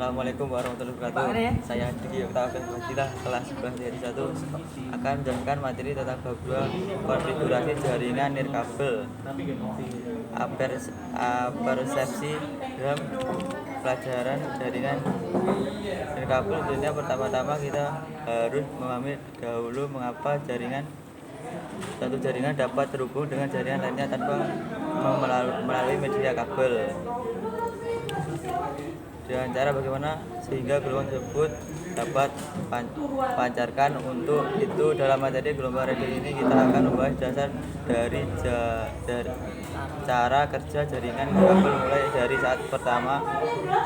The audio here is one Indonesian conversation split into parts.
Assalamualaikum warahmatullahi wabarakatuh. Saya Diki Oktavian Fadilah, kelas 11 dari 1 akan menjelaskan materi tentang bab 2 konfigurasi jaringan nirkabel, persepsi dalam pelajaran jaringan nirkabel. Tentunya pertama-tama kita harus memahami dahulu mengapa satu jaringan dapat terhubung dengan jaringan lainnya tanpa melalui media kabel, dengan cara bagaimana sehingga gelombang tersebut dapat pancarkan. Untuk itu dalam materi gelombang radio ini kita akan membahas dasar dari cara kerja jaringan kabel, mulai dari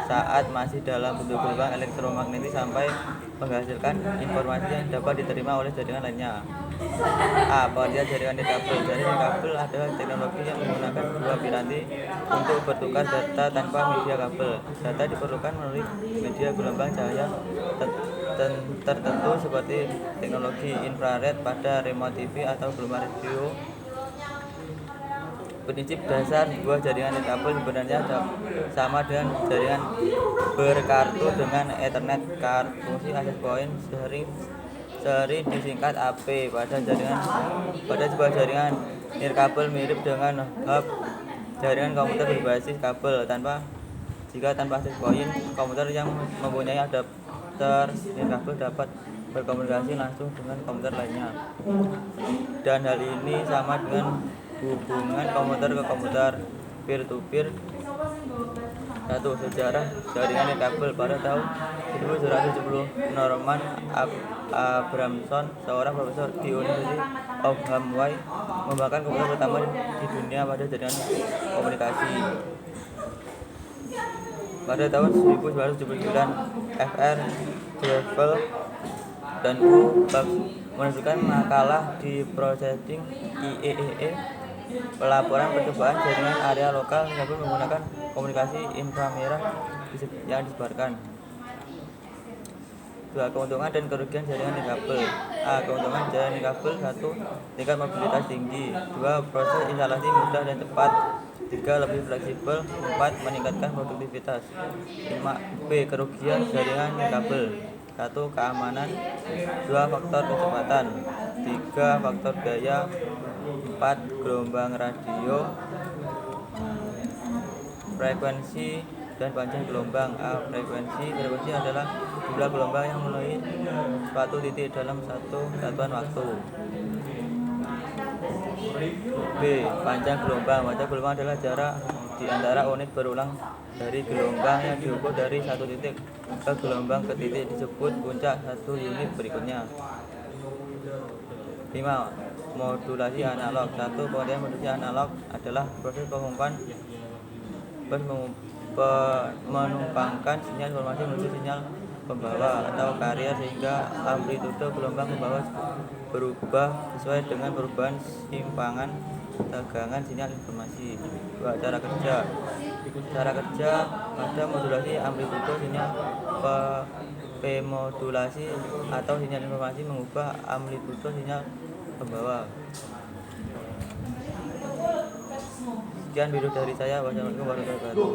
saat masih dalam bentuk gelombang elektromagnetik sampai menghasilkan informasi yang dapat diterima oleh jaringan lainnya. Pengertian jaringan nirkabel. Jaringan nirkabel adalah teknologi yang menggunakan dua piranti untuk bertukar data tanpa media kabel. Data diperlukan melalui media gelombang cahaya tertentu seperti teknologi infrared pada remote TV atau gelombang radio. Prinsip dasar sebuah jaringan nirkabel sebenarnya sama dengan jaringan berkartu dengan Ethernet card. Fungsi access point seri disingkat AP pada sebuah jaringan nirkabel mirip dengan hub jaringan komputer berbasis kabel. Jika tanpa access point, komputer yang mempunyai adapter nirkabel dapat berkomunikasi langsung dengan komputer lainnya, dan hal ini sama dengan hubungan komputer ke komputer peer-to-peer. Sejarah jaringan nirkabel. Pada tahun 1770, Norman Abramson, seorang profesor di University of Hawaii, mengembangkan komputer pertama di dunia pada jaringan komunikasi. Pada tahun 1979, Fr. Gravel dan U. Bugs menerbitkan makalah di Processing IEEE, pelaporan percobaan jaringan area lokal nirkabel menggunakan komunikasi inframerah yang disebarkan. 2. Keuntungan dan kerugian jaringan nirkabel. Keuntungan jaringan nirkabel: 1. Tingkat mobilitas tinggi. 2. Proses instalasi mudah dan cepat. 3. Lebih fleksibel. 4. Meningkatkan produktivitas. 5. Kerugian jaringan nirkabel: 1. Keamanan. 2. Faktor kecepatan. 3. Faktor biaya. 4. Gelombang radio, frekuensi dan panjang gelombang. Frekuensi adalah jumlah gelombang yang melalui suatu titik dalam satu satuan waktu. B. Panjang gelombang. Panjang gelombang adalah jarak di antara unit berulang dari gelombang yang diukur dari satu titik ke gelombang ke titik disebut puncak satu unit berikutnya. 5. Modulasi analog. 1. Pengertian modulasi analog adalah proses menumpangkan sinyal informasi menuju sinyal pembawa atau carrier sehingga amplitude gelombang pembawa berubah sesuai dengan perubahan simpangan tegangan sinyal informasi. 2. Cara kerja pada modulasi amplitude sinyal. Pemodulasi atau sinyal informasi mengubah amplitude sinyal pembawa. Sekian video dari saya. Wassalamualaikum warahmatullahi wabarakatuh.